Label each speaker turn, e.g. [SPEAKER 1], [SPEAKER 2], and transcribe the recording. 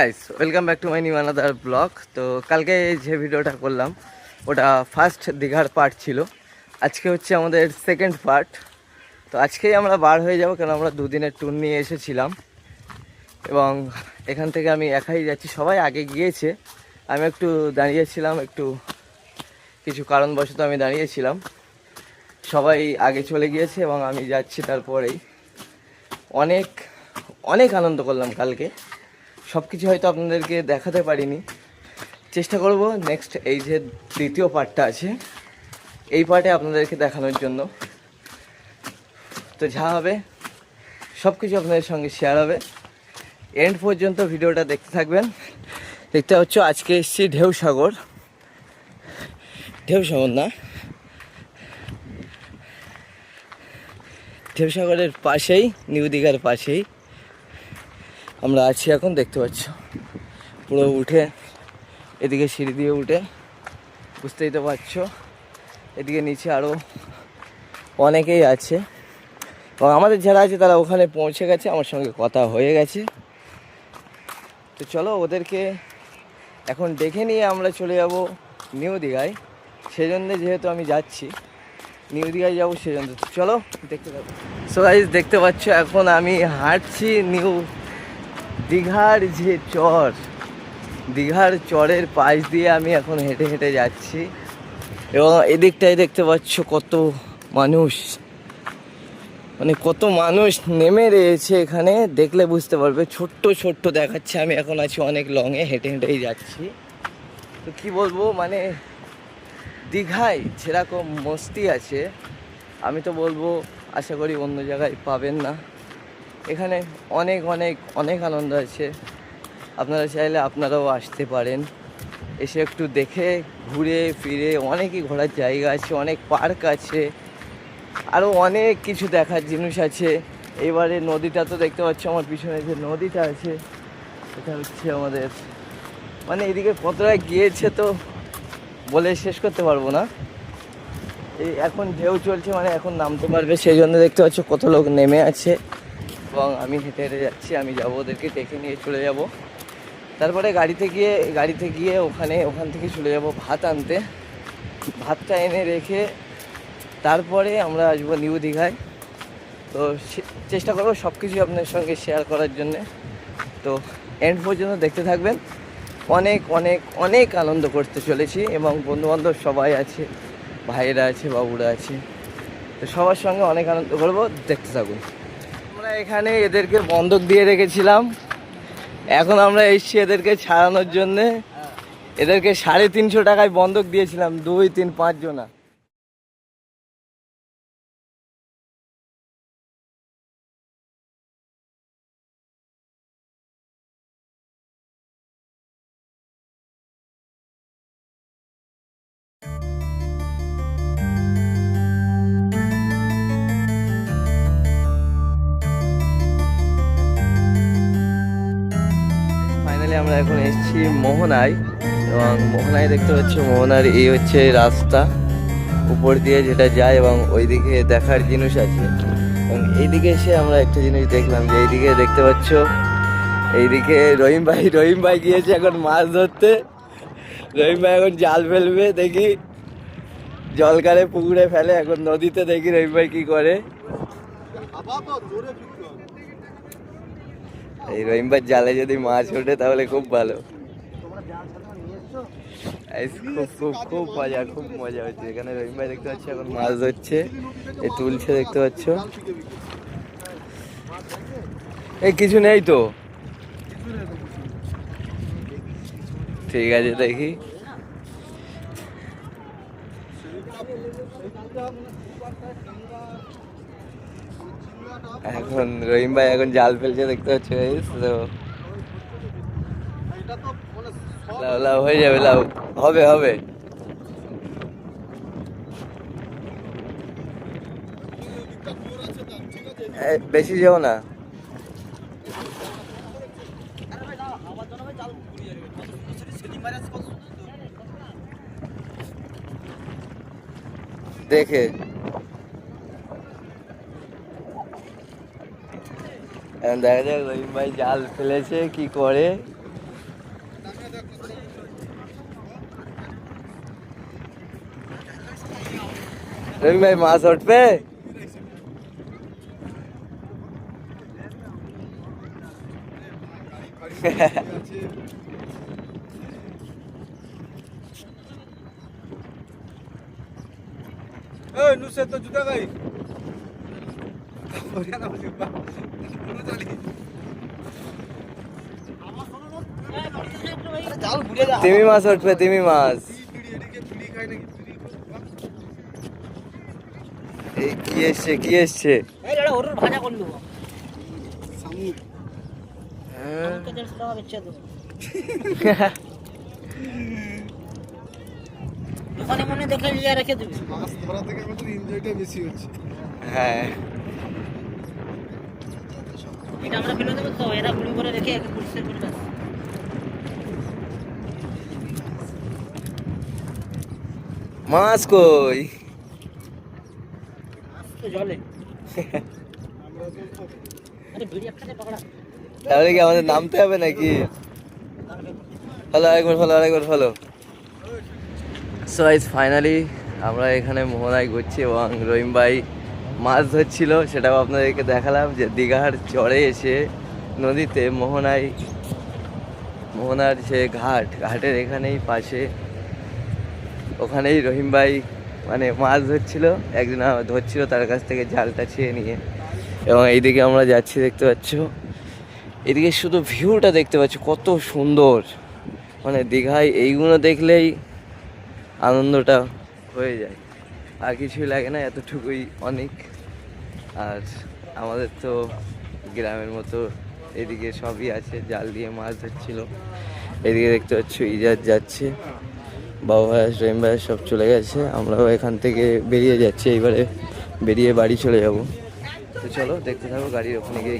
[SPEAKER 1] Guys, welcome back to my new another blog. তো কালকে যে ভিডিওটা করলাম ওটা ফার্স্ট দীঘার পার্ট ছিল। আজকে হচ্ছে আমাদের সেকেন্ড পার্ট। তো আজকেই আমরা বার হয়ে যাব, কেন আমরা দুদিনের ট্যুর নিয়ে এসেছিলাম এবং এখান থেকে আমি একাই যাচ্ছি। সবাই আগে গিয়েছে, আমি একটু দাঁড়িয়েছিলাম, একটু কিছু কারণবশত আমি দাঁড়িয়েছিলাম। সবাই আগে চলে গিয়েছে এবং আমি যাচ্ছি। তারপরেই অনেক অনেক আনন্দ করলাম কালকে। সব কিছু হয়তো আপনাদেরকে দেখাতে পারিনি, চেষ্টা করব নেক্সট এই যে দ্বিতীয় পার্টটা আছে এই পার্টে আপনাদেরকে দেখানোর জন্য। তো যা হবে সব কিছু আপনাদের সঙ্গে শেয়ার হবে। এন্ড পর্যন্ত ভিডিওটা দেখতে থাকবেন। দেখতে হচ্ছে আজকে এসেছি ঢেউসাগর না, ঢেউসাগরের পাশেই, নিউ দীঘার পাশেই আমরা আছি এখন। দেখতে পাচ্ছ পুরো উঠে, এদিকে সিঁড়ি দিয়ে উঠে, বুঝতেই তো পারছো। এদিকে নিচে আরও অনেকেই আছে এবং আমাদের যারা আছে তারা ওখানে পৌঁছে গেছে, আমার সঙ্গে কথা হয়ে গেছে। তো চলো ওদেরকে এখন ডেকে নিয়ে আমরা চলে যাব নিউ দীঘায়। সেজন্য যেহেতু আমি যাচ্ছি নিউ দীঘায় যাবো, সেজন্য চলো দেখতে পাবো। সো গাইস, দেখতে পাচ্ছ এখন আমি হাঁটছি নিউ দীঘার যে চর, দীঘার চরের পাশ দিয়ে আমি এখন হেঁটে হেঁটে যাচ্ছি এবং এদিকটায় দেখতে পাচ্ছ কত মানুষ, মানে কত মানুষ নেমে রয়েছে এখানে। দেখলে বুঝতে পারবে, ছোট্ট ছোট্ট দেখাচ্ছে। আমি এখন আছি অনেক লংয়ে, হেঁটে হেঁটেই যাচ্ছি। তো কি বলবো, মানে দীঘায় যেরকম মস্তি আছে আমি তো বলবো আশা করি অন্য জায়গায় পাবেন না। এখানে অনেক অনেক অনেক আনন্দ আছে। আপনারা চাইলে আপনারাও আসতে পারেন, এসে একটু দেখে ঘুরে ফিরে, অনেকই ঘোরার জায়গা আছে, অনেক পার্ক আছে, আরও অনেক কিছু দেখার জিনিস আছে। এবারে নদীটা তো দেখতে পাচ্ছ আমার পিছনে, যে নদীটা আছে এটা হচ্ছে আমাদের, মানে এদিকে কতটা গিয়েছে তো বলে শেষ করতে পারবো না। এই এখন ঢেউ চলছে, মানে এখন নামতে পারবে, সেই জন্য দেখতে পাচ্ছ কত লোক নেমে আছে এবং আমি হেঁটে হেঁটে যাচ্ছি। আমি যাবো, ওদেরকে ডেকে নিয়ে চলে যাব। তারপরে গাড়িতে গিয়ে ওখান থেকে চলে যাব ভাত আনতে। ভাতটা এনে রেখে তারপরে আমরা আসবো নিউ দীঘায়। তো চেষ্টা করবো সব কিছু আপনার সঙ্গে শেয়ার করার জন্যে। তো এন্ড পর্যন্ত দেখতে থাকবেন। অনেক অনেক অনেক আনন্দ করতে চলেছি এবং বন্ধুবান্ধব সবাই আছে, ভাইয়েরা আছে, বাবুরা আছে। তো সবার সঙ্গে অনেক আনন্দ করবো, দেখতে থাকুন। আমরা এখানে এদেরকে বন্ধক দিয়ে রেখেছিলাম, এখন আমরা এসেছি এদেরকে ছাড়ানোর জন্যে। এদেরকে 350 টাকায় বন্ধক দিয়েছিলাম, 2, 3, 5 জনা। ফাইনালি আমরা এখন এসেছি মোহনায় এবং মোহনায় দেখতে পাচ্ছি মোহনার এই হচ্ছে রাস্তা উপর দিয়ে যেটা যায় এবং ওইদিকে দেখার জিনিস আছে। এবং এইদিকে এসে আমরা একটা জিনিস দেখলাম, যে এইদিকে দেখতে পাচ্ছ, এইদিকে রহিম ভাই গিয়েছে এখন মাছ ধরতে। রহিম ভাই এখন জাল ফেলবে, দেখি জল কারে পুকুরে ফেলে, এখন নদীতে দেখি রহিম ভাই কি করে। এই রহিম ভাই জালে যদি মাছ ওঠে তাহলে খুব ভালো। খুব মজা হচ্ছে এখানে। রহিম ভাই দেখতে পাচ্ছি এখন মাছ ধরছে, এই তুলছে, দেখতে পাচ্ছ। এই কিছু নেই তো, ঠিক আছে দেখি। এখন রহিম ভাই এখন জাল ফেলছে, দেখতে পাচ্ছ। লাউ হয়ে যাবে, লাউ হবে। বেশি যাও না, দেখে দেখা যাক রহিম ভাই জাল ফেলেছে কি করে। রহিম ভাই মাছ উঠবে? তিমি মাছ উঠবে, তিমি মাছ। এই কি এসছে, কি এসছে?
[SPEAKER 2] ভাজা করলো দোকানে মনে দেখে নিয়ে রেখে দিবি। মাছ ধরা থেকে আমাদের এনজয়টা বেশি হচ্ছে।
[SPEAKER 1] হ্যাঁ,
[SPEAKER 2] এটা আমরা ফেলে দেবো তো, এরা পুরো করে রেখে একে পরিষ্কার করে দাও।
[SPEAKER 1] মাছ কই?
[SPEAKER 2] তো জলে আরে ভিড় একসাথে পকড়া।
[SPEAKER 1] তাহলে কি আমাদের নামতে হবে নাকি? হ্যালো, আরেকবার ফলো, আরেকবার ফলো। সো গাইস, ফাইনালি আমরা এখানে মোহনায় ঘুরছি এবং রহিম ভাই মাছ ধরছিল, সেটাও আপনাদেরকে দেখালাম যে দীঘার চরে এসে নদীতে মোহনার যে ঘাটের এখানেই পাশে, ওখানেই রহিম ভাই মানে মাছ ধরছিল। একদিন ধরছিল, তার কাছ থেকে জালটা ছিঁড়ে নিয়ে। এবং এইদিকে আমরা যাচ্ছি, দেখতে পাচ্ছ, এদিকে শুধু ভিউটা দেখতে পাচ্ছ কত সুন্দর। মানে দীঘায় এইগুলো দেখলেই আনন্দটা হয়ে যায়, আর কিছুই লাগে না, এতটুকুই অনেক। আর আমাদের তো গ্রামের মতো এদিকে সবই আছে, জাল দিয়ে মাছ ধরছিল। এদিকে দেখতে পাচ্ছ ইজাজ যাচ্ছে, বাবা ভাই রহিম ভাই সব চলে গেছে, আমরাও এখান থেকে বেরিয়ে যাচ্ছি। এইবারে বেরিয়ে বাড়ি চলে যাব। তো চলো দেখতে থাকো, গাড়ির ওখানে গিয়ে